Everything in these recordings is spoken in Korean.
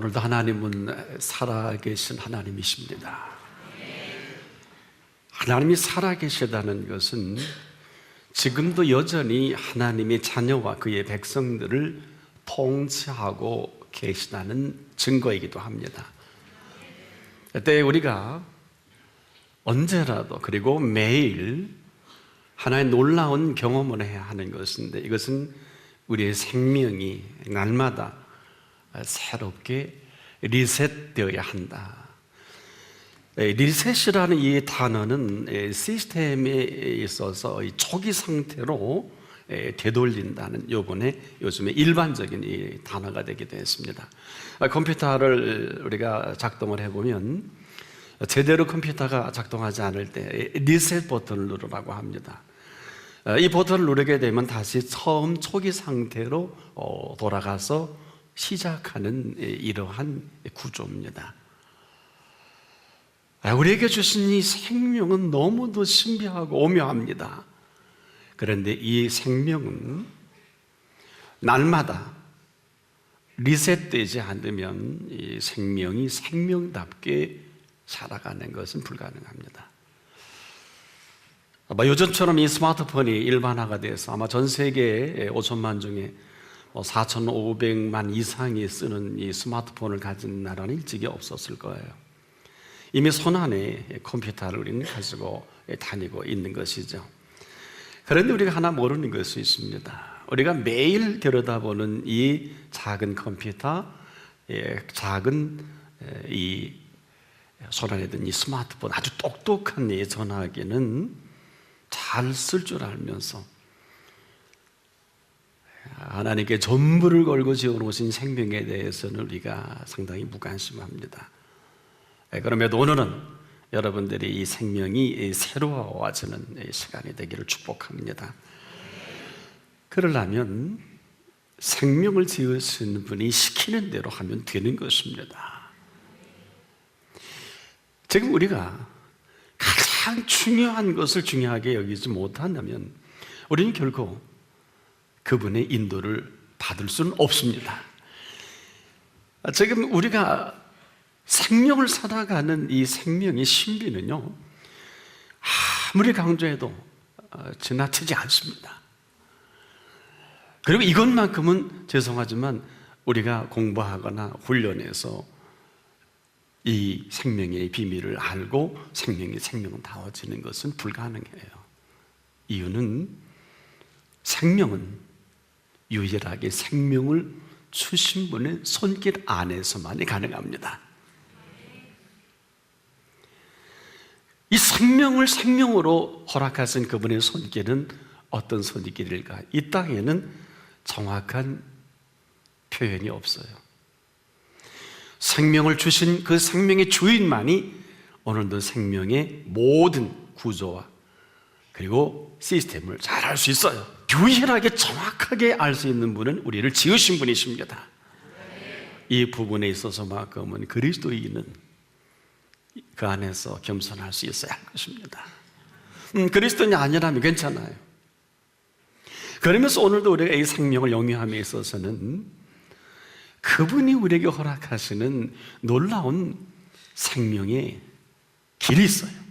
오늘도 하나님은 살아계신 하나님이십니다. 하나님이 살아계시다는 것은 지금도 여전히 하나님의 자녀와 그의 백성들을 통치하고 계시다는 증거이기도 합니다. 그때 우리가 언제라도 그리고 매일 하나의 놀라운 경험을 해야 하는 것인데, 이것은 우리의 생명이 날마다 새롭게 리셋되어야 한다. 리셋이라는 이 단어는 시스템에 있어서 초기 상태로 되돌린다는 요즘에 일반적인 이 단어가 되기도 했습니다. 컴퓨터를 우리가 작동을 해보면 제대로 컴퓨터가 작동하지 않을 때 리셋 버튼을 누르라고 합니다. 이 버튼을 누르게 되면 다시 처음 초기 상태로 돌아가서 시작하는 이러한 구조입니다. 우리에게 주신 이 생명은 너무도 신비하고 오묘합니다. 그런데 이 생명은 날마다 리셋되지 않으면 이 생명이 생명답게 살아가는 것은 불가능합니다. 요즘처럼 이 스마트폰이 일반화가 돼서 아마 전 세계 5천만 중에 4,500만 이상이 쓰는 이 스마트폰을 가진 나라는 일찍이 없었을 거예요. 이미 손안에 컴퓨터를 우리는 가지고 다니고 있는 것이죠. 그런데 우리가 하나 모르는 것이 있습니다. 우리가 매일 들여다보는 이 작은 컴퓨터, 작은 이 손안에 든 이 스마트폰, 아주 똑똑한 이 전화기는 잘 쓸 줄 알면서 하나님께 전부를 걸고 지어놓으신 생명에 대해서는 우리가 상당히 무관심합니다. 그럼에도 오늘은 여러분들이 이 생명이 새로워지는 시간이 되기를 축복합니다. 그러려면 생명을 지으신 분이 시키는 대로 하면 되는 것입니다. 지금 우리가 가장 중요한 것을 중요하게 여기지 못한다면 우리는 결코 그분의 인도를 받을 수는 없습니다. 지금 우리가 생명을 살아가는 이 생명의 신비는요, 아무리 강조해도 지나치지 않습니다. 그리고 이것만큼은 죄송하지만 우리가 공부하거나 훈련해서 이 생명의 비밀을 알고 생명다워지는 것은 불가능해요. 이유는 생명은 유일하게 생명을 주신 분의 손길 안에서만이 가능합니다. 이 생명을 생명으로 허락하신 그분의 손길은 어떤 손길일까? 이 땅에는 정확한 표현이 없어요. 생명을 주신 그 생명의 주인만이 오늘도 생명의 모든 구조와 그리고 시스템을 잘 알 수 있어요. 유일하게 정확하게 알 수 있는 분은 우리를 지으신 분이십니다. 이 부분에 있어서만큼은 그리스도인은 그 안에서 겸손할 수 있어야 할 것입니다. 그리스도인이 아니라면 괜찮아요. 그러면서 오늘도 우리가 이 생명을 영위함에 있어서는 그분이 우리에게 허락하시는 놀라운 생명의 길이 있어요.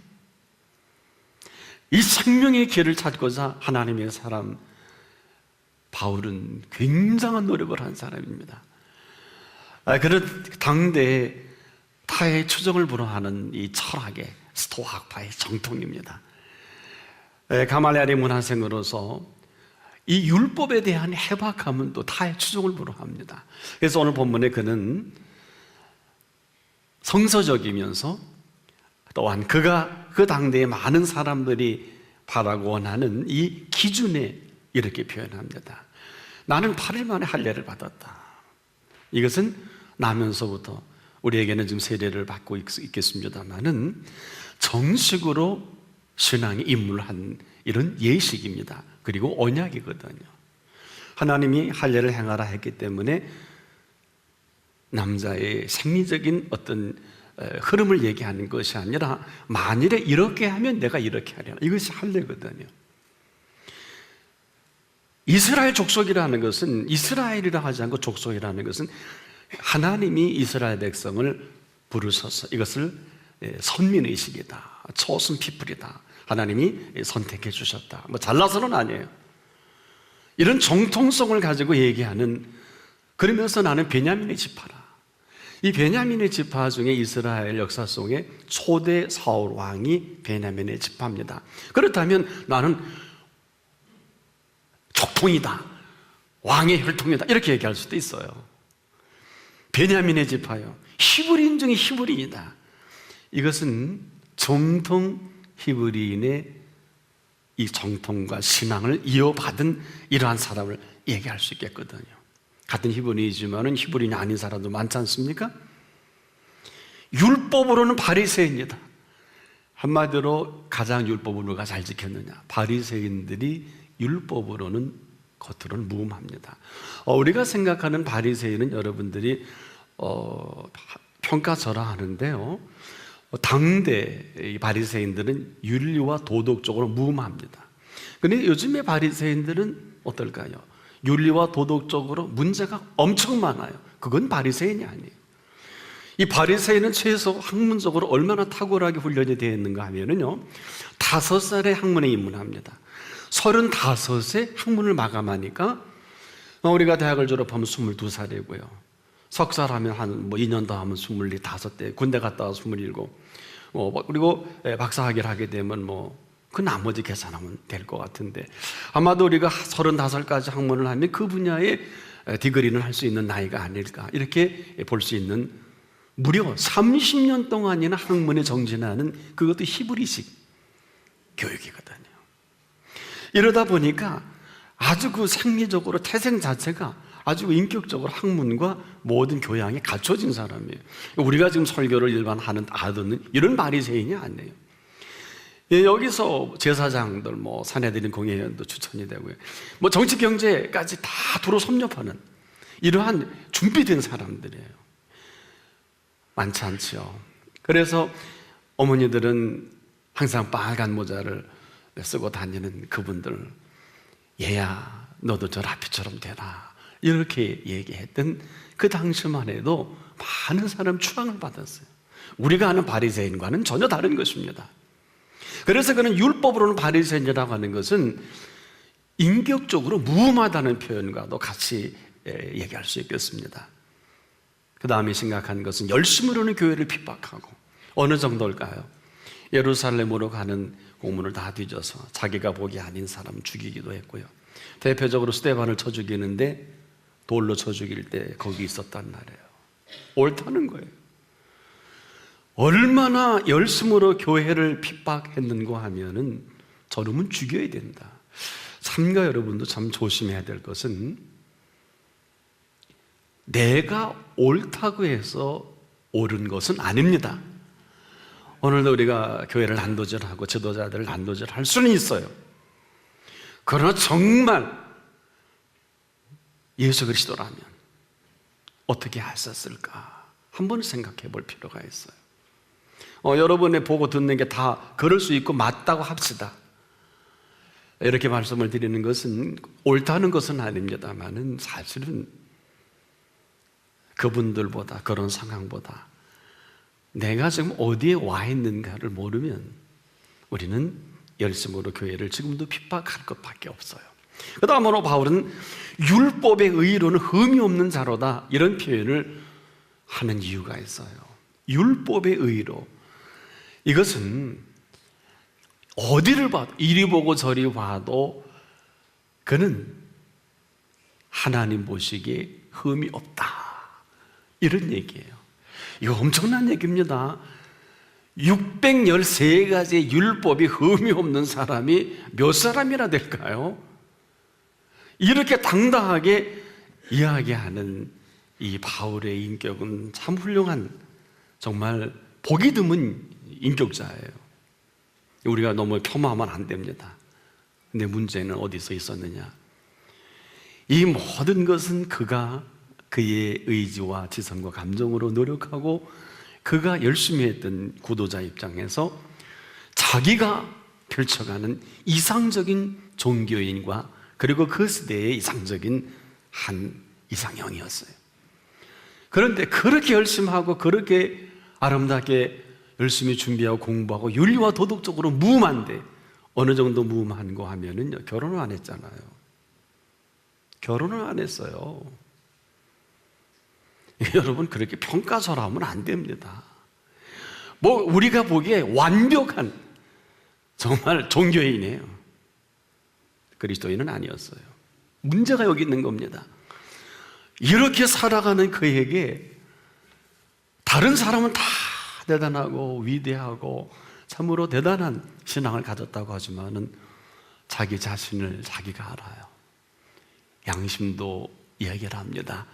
이 생명의 길을 찾고자 하나님의 사람 바울은 굉장한 노력을 한 사람입니다. 그런 당대에 타의 추종을 불허하는 이 철학의 스토아파의 정통입니다. 가말리엘의 문화생으로서 이 율법에 대한 해박함은 또 타의 추종을 불허합니다. 그래서 오늘 본문에 그는 성서적이면서 또한 그가 그 당대의 많은 사람들이 바라고 원하는 이 기준에 이렇게 표현합니다. 나는 8일 만에 할례를 받았다. 이것은 나면서부터 우리에게는 지금 세례를 받고 있겠습니다만은 정식으로 신앙에 입문한 이런 예식입니다. 그리고 언약이거든요. 하나님이 할례를 행하라 했기 때문에 남자의 생리적인 어떤 흐름을 얘기하는 것이 아니라 만일에 이렇게 하면 내가 이렇게 하리라, 이것이 할례거든요. 이스라엘 족속이라는 것은, 이스라엘이라 하지 않고 족속이라는 것은 하나님이 이스라엘 백성을 부르셔서 이것을 선민의식이다, chosen people이다, 하나님이 선택해 주셨다, 뭐 잘나서는 아니에요. 이런 정통성을 가지고 얘기하는, 그러면서 나는 베냐민의 지파라. 이 베냐민의 지파 중에 이스라엘 역사 속에 초대 사울 왕이 베냐민의 지파입니다. 그렇다면 나는 족통이다, 왕의 혈통이다, 이렇게 얘기할 수도 있어요. 베냐민의 지파요, 히브리인 중에 히브리인이다. 이것은 정통 히브리인의 이 정통과 신앙을 이어받은 이러한 사람을 얘기할 수 있겠거든요. 같은 히브리이지만은 히브리인이 아닌 사람도 많지 않습니까? 율법으로는 바리새인이다. 한마디로 가장 율법을 누가 잘 지켰느냐? 바리새인들이 율법으로는 겉으로는 무음합니다. 우리가 생각하는 바리새인은 여러분들이 평가절하 하는데요, 당대 바리새인들은 윤리와 도덕적으로 무음합니다. 그런데 요즘의 바리새인들은 어떨까요? 윤리와 도덕적으로 문제가 엄청 많아요. 그건 바리새인이 아니에요. 이 바리새인은 최소 학문적으로 얼마나 탁월하게 훈련이 되어 있는가 하면은요, 5살에 학문에 입문합니다. 35세 학문을 마감하니까 우리가 대학을 졸업하면 22살이고요. 석사를 하면 2년 더 하면 25대, 군대 갔다 와 27, 그리고 박사학위를 하게 되면 그 나머지 계산하면 될 것 같은데, 아마도 우리가 35살까지 학문을 하면 그 분야의 디그리는 할 수 있는 나이가 아닐까, 이렇게 볼 수 있는, 무려 30년 동안이나 학문에 정진하는, 그것도 히브리식 교육이거든요. 이러다 보니까 아주 그 생리적으로 태생 자체가 아주 인격적으로 학문과 모든 교양이 갖춰진 사람이에요. 우리가 지금 설교를 일반 하는 이런 바리새인이 아니에요. 여기서 제사장들, 사내들인 공회의원도 추천이 되고요, 정치 경제까지 다 두루 섭렵하는 이러한 준비된 사람들이에요. 많지 않죠. 그래서 어머니들은 항상 빨간 모자를 쓰고 다니는 그분들, 얘야 너도 저 라피처럼 되라, 이렇게 얘기했던 그 당시만 해도 많은 사람 추앙을 받았어요. 우리가 아는 바리새인과는 전혀 다른 것입니다. 그래서 그는 율법으로는 바리새인이라고 하는 것은 인격적으로 무음하다는 표현과도 같이 얘기할 수 있겠습니다. 그 다음에 심각한 것은 열심으로는 교회를 핍박하고, 어느 정도일까요? 예루살렘으로 가는 공문을 다 뒤져서 자기가 복이 아닌 사람 죽이기도 했고요. 대표적으로 스데반을 쳐 죽이는데 돌로 쳐 죽일 때 거기 있었단 말이에요. 옳다는 거예요. 얼마나 열심으로 교회를 핍박했는가 하면은 저놈은 죽여야 된다. 삼가 여러분도 참 조심해야 될 것은, 내가 옳다고 해서 옳은 것은 아닙니다. 오늘도 우리가 교회를 난도질하고 지도자들을 난도질할 수는 있어요. 그러나 정말 예수 그리스도라면 어떻게 하셨을까 한번 생각해 볼 필요가 있어요. 여러분의 보고 듣는 게 다 그럴 수 있고 맞다고 합시다. 이렇게 말씀을 드리는 것은 옳다는 것은 아닙니다만은, 사실은 그분들보다, 그런 상황보다 내가 지금 어디에 와 있는가를 모르면 우리는 열심으로 교회를 지금도 핍박할 것밖에 없어요. 그 다음으로 바울은 율법의 의로는 흠이 없는 자로다, 이런 표현을 하는 이유가 있어요. 율법의 의로, 이것은 어디를 봐도, 이리 보고 저리 봐도 그는 하나님 보시기에 흠이 없다, 이런 얘기예요. 이거 엄청난 얘기입니다. 613가지의 율법이 흠이 없는 사람이 몇 사람이나 될까요? 이렇게 당당하게 이야기하는 이 바울의 인격은 참 훌륭한, 정말 보기 드문 인격자예요. 우리가 너무 폄하하면 안 됩니다. 근데 문제는 어디서 있었느냐? 이 모든 것은 그가 그의 의지와 지성과 감정으로 노력하고 그가 열심히 했던 구도자 입장에서 자기가 펼쳐가는 이상적인 종교인과 그리고 그 시대의 이상적인 한 이상형이었어요. 그런데 그렇게 열심히 하고 그렇게 아름답게 열심히 준비하고 공부하고 윤리와 도덕적으로 무음한데 어느 정도 무음한 거 하면은요, 결혼을 안 했잖아요. 결혼을 안 했어요. 여러분, 그렇게 평가절하면 안 됩니다. 뭐 우리가 보기에 완벽한 정말 종교인이에요. 그리스도인은 아니었어요. 문제가 여기 있는 겁니다. 이렇게 살아가는 그에게 다른 사람은 다 대단하고 위대하고 참으로 대단한 신앙을 가졌다고 하지만은 자기 자신을 자기가 알아요. 양심도 이야기를 합니다.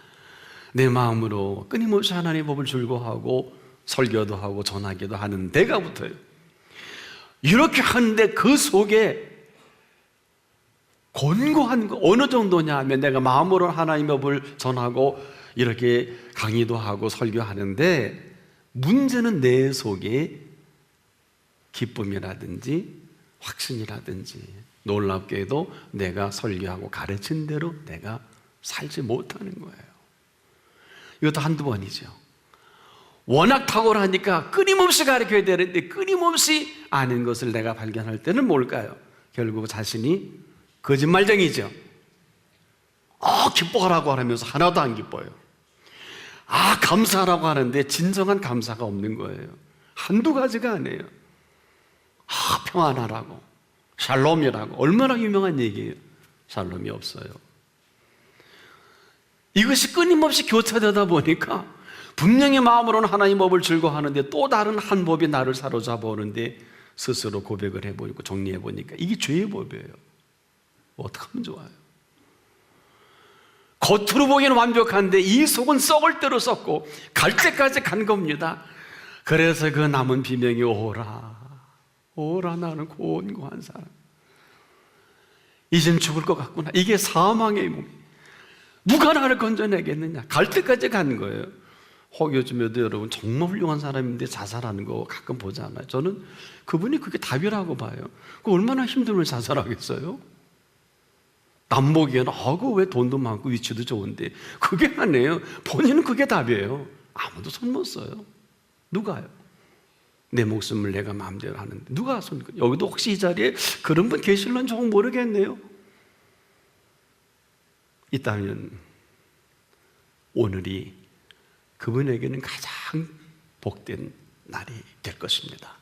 내 마음으로 끊임없이 하나님의 법을 즐거워하고 설교도 하고 전하기도 하는 내가 붙어요. 이렇게 하는데 그 속에 곤고한 거 어느 정도냐 하면 내가 마음으로 하나님의 법을 전하고 이렇게 강의도 하고 설교하는데 문제는 내 속에 기쁨이라든지 확신이라든지 놀랍게도 내가 설교하고 가르친 대로 내가 살지 못하는 거예요. 이것도 한두 번이죠. 워낙 탁월하니까 끊임없이 가르쳐야 되는데 끊임없이 아는 것을 내가 발견할 때는 뭘까요? 결국 자신이 거짓말쟁이죠. 기뻐하라고 하면서 하나도 안 기뻐요. 감사하라고 하는데 진정한 감사가 없는 거예요. 한두 가지가 아니에요. 평안하라고, 샬롬이라고, 얼마나 유명한 얘기예요. 샬롬이 없어요. 이것이 끊임없이 교차되다 보니까 분명히 마음으로는 하나님 법을 즐거워하는데 또 다른 한 법이 나를 사로잡아 오는데 스스로 고백을 해보고 정리해보니까 이게 죄의 법이에요. 어떻게 하면 좋아요? 겉으로 보기에는 완벽한데 이 속은 썩을 대로 썩고 갈 때까지 간 겁니다. 그래서 그 남은 비명이 오라 나는 곤고한 사람, 이젠 죽을 것 같구나. 이게 사망의 몸. 누가 나를 건져내겠느냐. 갈 때까지 간 거예요. 요즘에도 여러분 정말 훌륭한 사람인데 자살하는 거 가끔 보잖아요. 저는 그분이 그게 답이라고 봐요. 그 얼마나 힘들면 자살하겠어요? 남 보기에는 왜 돈도 많고 위치도 좋은데 그게 아니에요. 본인은 그게 답이에요. 아무도 손 못 써요. 누가요? 내 목숨을 내가 마음대로 하는데 누가 손? 여기도 혹시 이 자리에 그런 분 계실런지 조금 모르겠네요. 있다면 오늘이 그분에게는 가장 복된 날이 될 것입니다.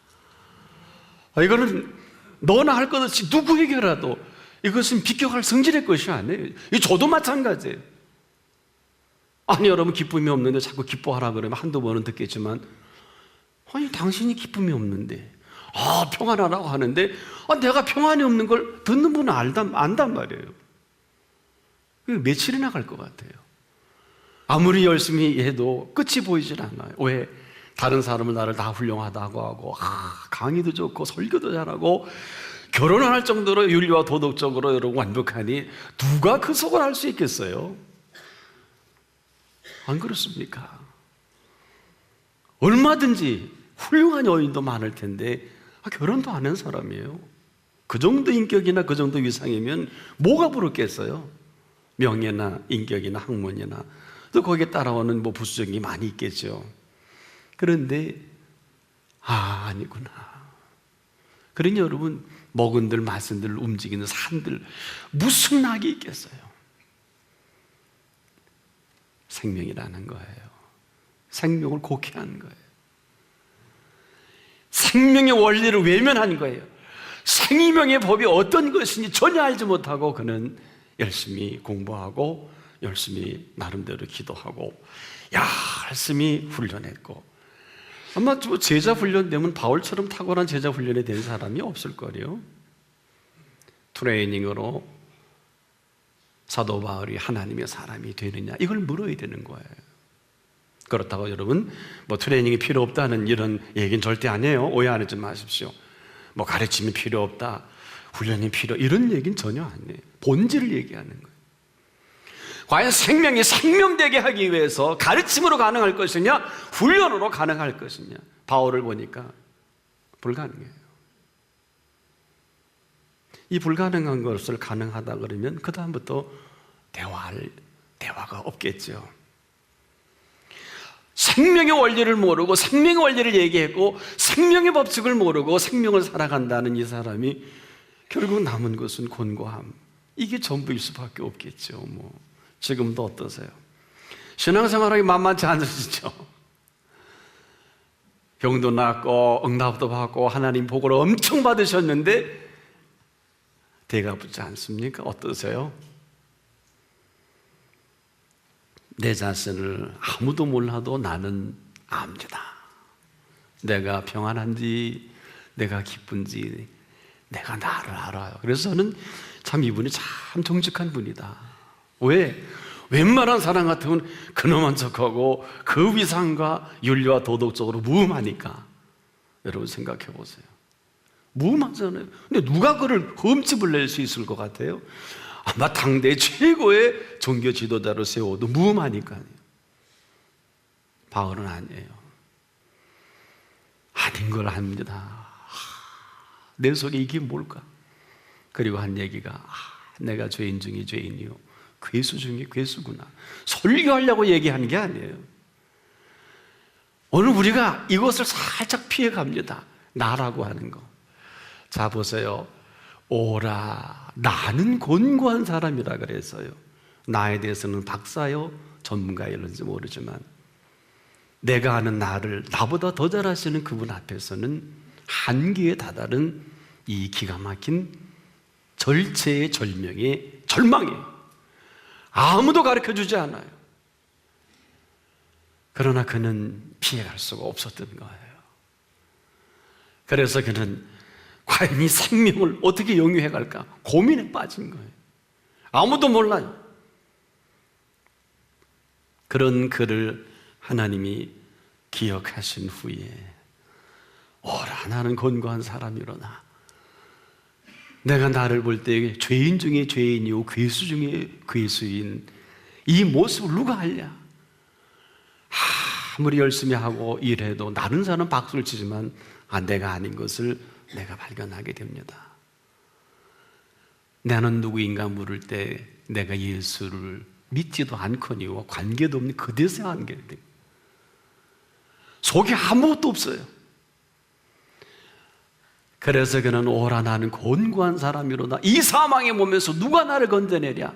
이거는 너나 할 것 없이 누구에게라도 이것은 비껴갈 성질의 것이 아니에요. 저도 마찬가지예요. 여러분 기쁨이 없는데 자꾸 기뻐하라 그러면 한두 번은 듣겠지만 당신이 기쁨이 없는데 평안하라고 하는데 내가 평안이 없는 걸 듣는 분은 안단 말이에요. 며칠이나 갈 것 같아요. 아무리 열심히 해도 끝이 보이질 않아요. 왜? 다른 사람은 나를 다 훌륭하다고 하고 강의도 좋고 설교도 잘하고 결혼을 할 정도로 윤리와 도덕적으로 여러분 완벽하니 누가 그 속을 알 수 있겠어요? 안 그렇습니까? 얼마든지 훌륭한 여인도 많을 텐데 결혼도 안 한 사람이에요. 그 정도 인격이나 그 정도 위상이면 뭐가 부럽겠어요? 명예나 인격이나 학문이나 또 거기에 따라오는 부수적인 게 많이 있겠죠. 그런데 아니구나. 그러니 여러분 먹은들 마신들 움직이는 산들 무슨 낙이 있겠어요? 생명이라는 거예요. 생명을 곡해한 거예요. 생명의 원리를 외면한 거예요. 생명의 법이 어떤 것인지 전혀 알지 못하고 그는 열심히 공부하고 열심히 나름대로 기도하고 열심히 훈련했고 아마 제자 훈련되면 바울처럼 탁월한 제자 훈련에 된 사람이 없을 거예요. 트레이닝으로 사도 바울이 하나님의 사람이 되느냐 이걸 물어야 되는 거예요. 그렇다고 여러분 트레이닝이 필요 없다는 이런 얘기는 절대 아니에요. 오해하지 마십시오. 가르침이 필요 없다, 훈련이 필요, 이런 얘기는 전혀 아니에요. 본질을 얘기하는 거예요. 과연 생명이 생명되게 하기 위해서 가르침으로 가능할 것이냐 훈련으로 가능할 것이냐. 바울을 보니까 불가능해요. 이 불가능한 것을 가능하다 그러면 그 다음부터 대화가 없겠죠. 생명의 원리를 모르고 생명의 원리를 얘기했고 생명의 법칙을 모르고 생명을 살아간다는 이 사람이 결국 남은 것은 곤고함, 이게 전부일 수밖에 없겠죠. 지금도 어떠세요? 신앙생활하기 만만치 않으시죠? 병도 낫고 응답도 받고 하나님 복을 엄청 받으셨는데 대가 붙지 않습니까? 어떠세요? 내 자신을 아무도 몰라도 나는 압니다. 내가 평안한지 내가 기쁜지 내가 나를 알아요. 그래서 저는 참 이분이 참 정직한 분이다. 왜? 웬만한 사람 같으면 근엄한 척하고 그 위상과 윤리와 도덕적으로 무음하니까. 여러분 생각해 보세요. 무음하잖아요. 근데 누가 그를 흠집을 낼 수 있을 것 같아요? 아마 당대 최고의 종교 지도자로 세워도 무음하니까요. 바울은 아니에요. 아닌 걸 압니다. 내 속에 이게 뭘까? 그리고 한 얘기가 내가 죄인 중에 죄인이요 괴수 중에 괴수구나. 설교하려고 얘기하는 게 아니에요. 오늘 우리가 이것을 살짝 피해갑니다. 나라고 하는 거. 자 보세요. 오라, 나는 곤고한 사람이라 그랬어요. 나에 대해서는 박사요 전문가일런지 모르지만 내가 아는 나를 나보다 더 잘 아시는 그분 앞에서는 한계에 다다른 이 기가 막힌 절체의 절명의 절망이에요. 아무도 가르쳐주지 않아요. 그러나 그는 피해갈 수가 없었던 거예요. 그래서 그는 과연 이 생명을 어떻게 영유해 갈까 고민에 빠진 거예요. 아무도 몰라요. 그런 그를 하나님이 기억하신 후에 오라, 나는 곤고한 사람이로나 내가 나를 볼 때 죄인 중에 죄인이요 괴수 중에 괴수인 이 모습을 누가 알냐? 아무리 열심히 하고 일해도 다른 사람은 박수를 치지만 내가 아닌 것을 내가 발견하게 됩니다. 나는 누구인가 물을 때 내가 예수를 믿지도 않거니와 관계도 없는 그대서 한게 돼. 속에 아무것도 없어요. 그래서 그는 오라, 나는 곤고한 사람이로다. 이 사망의 몸에서 누가 나를 건져내랴?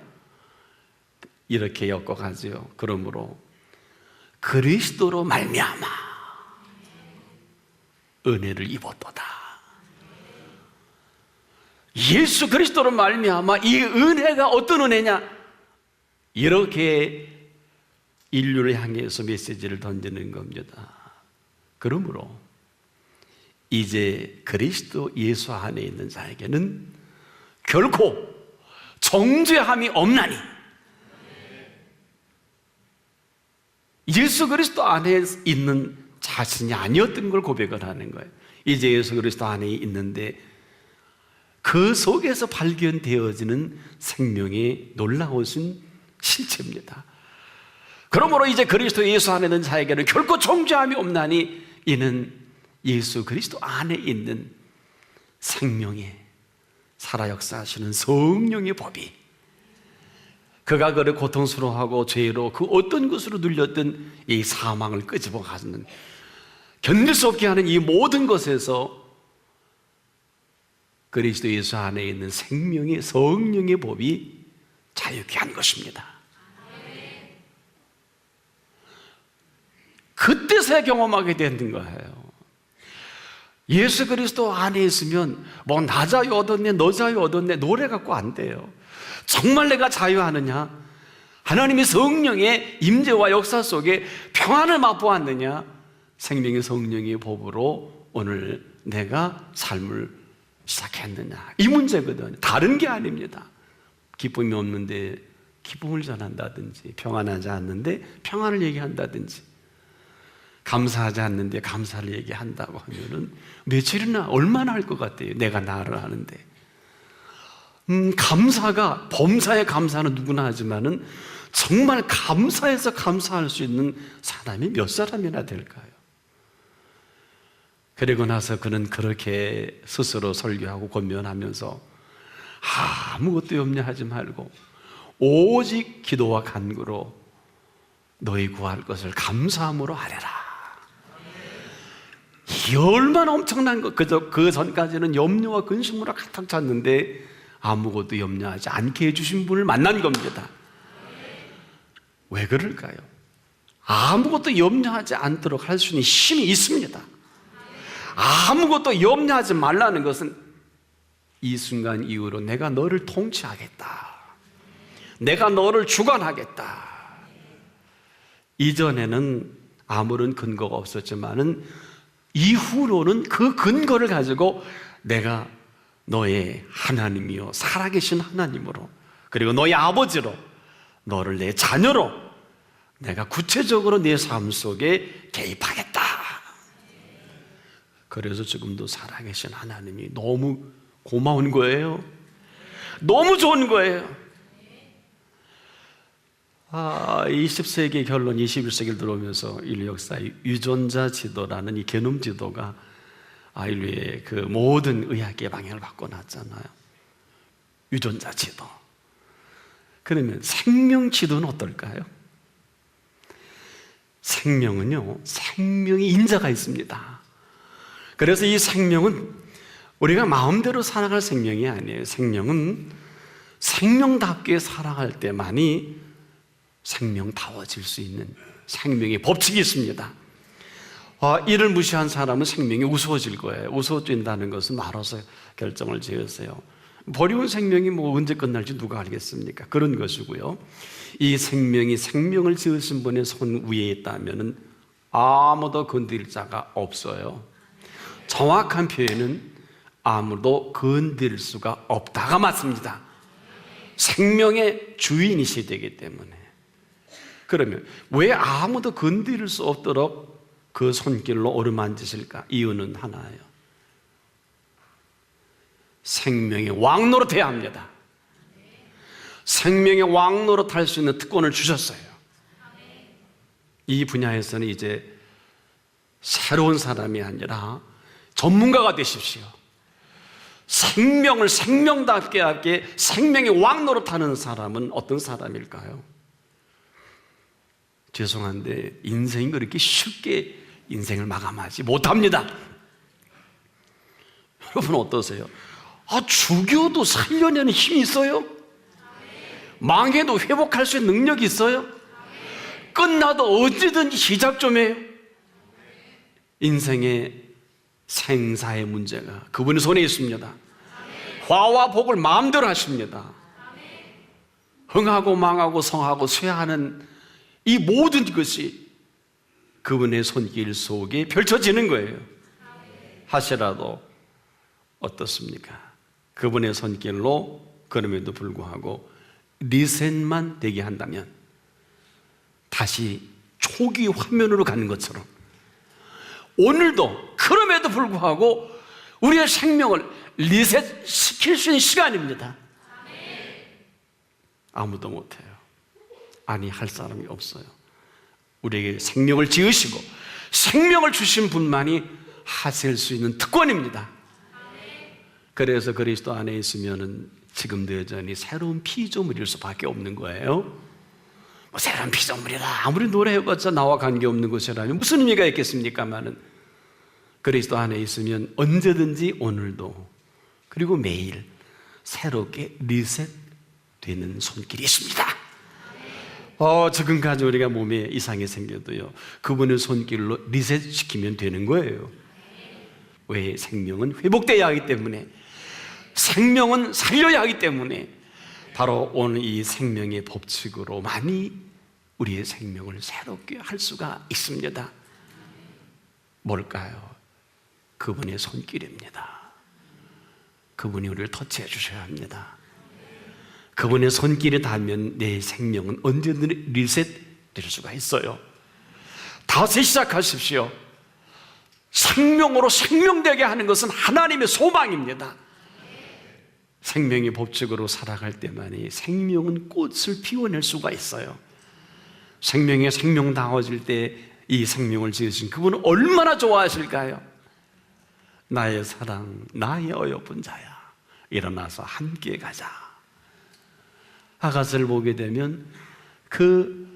이렇게 엮어가지요. 그러므로 그리스도로 말미암아 은혜를 입었도다. 예수 그리스도로 말미암아 이 은혜가 어떤 은혜냐? 이렇게 인류를 향해서 메시지를 던지는 겁니다. 그러므로 이제 그리스도 예수 안에 있는 자에게는 결코 정죄함이 없나니, 예수 그리스도 안에 있는 자신이 아니었던 걸 고백을 하는 거예요. 이제 예수 그리스도 안에 있는데 그 속에서 발견되어지는 생명의 놀라우신 실체입니다. 그러므로 이제 그리스도 예수 안에 있는 자에게는 결코 정죄함이 없나니 이는 예수 그리스도 안에 있는 생명의 살아 역사하시는 성령의 법이 그가 그를 고통스러워하고 죄로 그 어떤 것으로 눌렸던 이 사망을 끄집어 가는 견딜 수 없게 하는 이 모든 것에서 그리스도 예수 안에 있는 생명의 성령의 법이 자유케 한 것입니다. 그때서야 경험하게 되는 거예요. 예수 그리스도 안에 있으면 뭐 나 자유 얻었네, 너 자유 얻었네 노래 갖고 안 돼요. 정말 내가 자유하느냐? 하나님의 성령의 임재와 역사 속에 평안을 맛보았느냐? 생명의 성령의 법으로 오늘 내가 삶을 시작했느냐? 이 문제거든요. 다른 게 아닙니다. 기쁨이 없는데 기쁨을 전한다든지, 평안하지 않는데 평안을 얘기한다든지, 감사하지 않는데 감사를 얘기한다고 하면은 며칠이나 얼마나 할 것 같아요. 내가 나를 아는데. 감사가, 범사의 감사는 누구나 하지만은 정말 감사해서 감사할 수 있는 사람이 몇 사람이나 될까요? 그리고 나서 그는 그렇게 스스로 설교하고 권면하면서 아무것도 염려하지 말고 오직 기도와 간구로 너희 구할 것을 감사함으로 하려라. 이게 얼마나 엄청난 것. 그저 그 전까지는 염려와 근심으로 가득 찼는데 아무것도 염려하지 않게 해주신 분을 만난 겁니다. 왜 그럴까요? 아무것도 염려하지 않도록 할 수 있는 힘이 있습니다. 아무것도 염려하지 말라는 것은 이 순간 이후로 내가 너를 통치하겠다, 내가 너를 주관하겠다. 이전에는 아무런 근거가 없었지만은 이후로는 그 근거를 가지고 내가 너의 하나님이요 살아계신 하나님으로, 그리고 너의 아버지로, 너를 내 자녀로 내가 구체적으로 내 삶 속에 개입하겠다. 그래서 지금도 살아계신 하나님이 너무 고마운 거예요. 너무 좋은 거예요. 20세기 결론 21세기를 들어오면서 인류 역사의 유전자 지도라는 이 게놈 지도가 인류의 그 모든 의학의 방향을 바꿔놨잖아요. 유전자 지도. 그러면 생명 지도는 어떨까요? 생명은요, 생명의 인자가 있습니다. 그래서 이 생명은 우리가 마음대로 살아갈 생명이 아니에요. 생명은 생명답게 살아갈 때만이 생명다워질 수 있는 생명의 법칙이 있습니다. 이를 무시한 사람은 생명이 우스워질 거예요. 우스워진다는 것은 말아서 결정을 지었어요. 버리운 생명이 언제 끝날지 누가 알겠습니까? 그런 것이고요. 이 생명이 생명을 지으신 분의 손 위에 있다면 아무도 건드릴 자가 없어요. 정확한 표현은 아무도 건드릴 수가 없다가 맞습니다. 생명의 주인이시 되기 때문에. 그러면 왜 아무도 건드릴 수 없도록 그 손길로 어루만지실까? 이유는 하나예요. 생명의 왕노릇해야 합니다. 생명의 왕노릇 할 수 있는 특권을 주셨어요. 이 분야에서는 이제 새로운 사람이 아니라 전문가가 되십시오. 생명을 생명답게 하게 생명의 왕노릇하는 사람은 어떤 사람일까요? 죄송한데 인생이 그렇게 쉽게 인생을 마감하지 못합니다. 여러분 어떠세요? 죽여도 살려내는 힘이 있어요? 망해도 회복할 수 있는 능력이 있어요? 끝나도 언제든지 시작 좀 해요. 인생의 생사의 문제가 그분의 손에 있습니다. 화와 복을 마음대로 하십니다. 흥하고 망하고 성하고 쇠하는 이 모든 것이 그분의 손길 속에 펼쳐지는 거예요. 하시라도 어떻습니까? 그분의 손길로 그럼에도 불구하고 리셋만 되게 한다면 다시 초기 화면으로 가는 것처럼 오늘도 그럼에도 불구하고 우리의 생명을 리셋시킬 수 있는 시간입니다. 아무도 못해요. 아니, 할 사람이 없어요. 우리에게 생명을 지으시고 생명을 주신 분만이 하실 수 있는 특권입니다. 그래서 그리스도 안에 있으면은 지금도 여전히 새로운 피조물일 수밖에 없는 거예요. 새로운 피조물이다 아무리 노래해봤자 나와 관계없는 것이라면 무슨 의미가 있겠습니까마는 그리스도 안에 있으면 언제든지 오늘도 그리고 매일 새롭게 리셋되는 손길이 있습니다. 지금까지 우리가 몸에 이상이 생겨도요 그분의 손길로 리셋시키면 되는 거예요. 왜? 생명은 회복되어야 하기 때문에, 생명은 살려야 하기 때문에 바로 오늘 이 생명의 법칙으로만이 우리의 생명을 새롭게 할 수가 있습니다. 뭘까요? 그분의 손길입니다. 그분이 우리를 터치해 주셔야 합니다. 그분의 손길에 닿으면 내 생명은 언제든 리셋될 수가 있어요. 다시 시작하십시오. 생명으로 생명되게 하는 것은 하나님의 소망입니다. 생명의 법칙으로 살아갈 때만이 생명은 꽃을 피워낼 수가 있어요. 생명에 생명다워질 때 이 생명을 지으신 그분은 얼마나 좋아하실까요? 나의 사랑, 나의 어여쁜 자야, 일어나서 함께 가자. 아가스를 보게 되면 그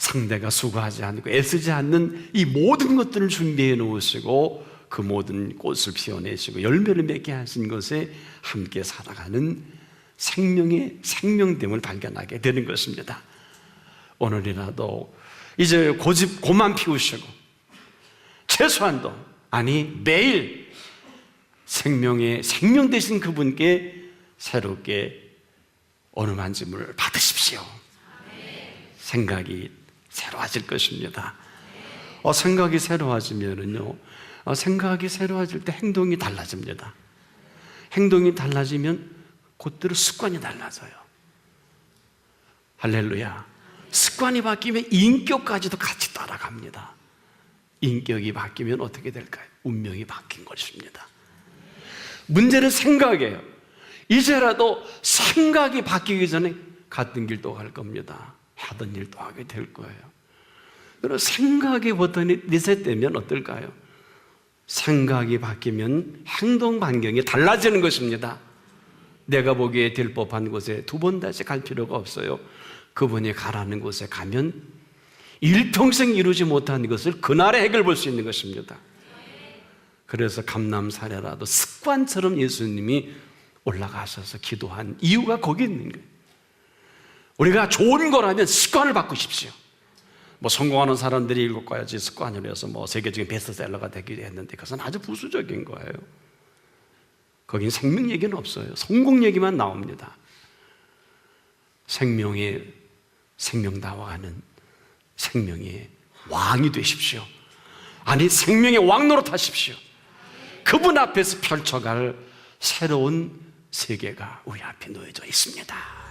상대가 수고하지 않고 애쓰지 않는 이 모든 것들을 준비해 놓으시고 그 모든 꽃을 피워내시고 열매를 맺게 하신 것에 함께 살아가는 생명의 생명됨을 발견하게 되는 것입니다. 오늘이라도 이제 고집 고만 피우시고 최소한도 아니 매일 생명의 생명 되신 그분께 새롭게 어느 만짐을 받으십시오. 생각이 새로워질 것입니다. 생각이 새로워지면은요, 생각이 새로워질 때 행동이 달라집니다. 행동이 달라지면 곧대로 습관이 달라져요. 할렐루야. 습관이 바뀌면 인격까지도 같이 따라갑니다. 인격이 바뀌면 어떻게 될까요? 운명이 바뀐 것입니다. 문제는 생각이에요. 이제라도 생각이 바뀌기 전에 갔던 길도 갈 겁니다. 하던 일도 하게 될 거예요. 그리고 생각의 버튼이 리셋되면 어떨까요? 생각이 바뀌면 행동 반경이 달라지는 것입니다. 내가 보기에 될 법한 곳에 두 번 다시 갈 필요가 없어요. 그분이 가라는 곳에 가면 일평생 이루지 못한 것을 그날에 해결 볼 수 있는 것입니다. 그래서 감람사례라도 습관처럼 예수님이 올라가셔서 기도한 이유가 거기 있는 거예요. 우리가 좋은 거라면 습관을 바꾸십시오. 성공하는 사람들이 7가지 습관을 해서 세계적인 베스트셀러가 되기도 했는데 그것은 아주 부수적인 거예요. 거긴 생명 얘기는 없어요. 성공 얘기만 나옵니다. 생명의 생명다워가는 생명의 왕이 되십시오. 아니 생명의 왕 노릇하십시오. 그분 앞에서 펼쳐갈 새로운 세계가 우리 앞에 놓여져 있습니다.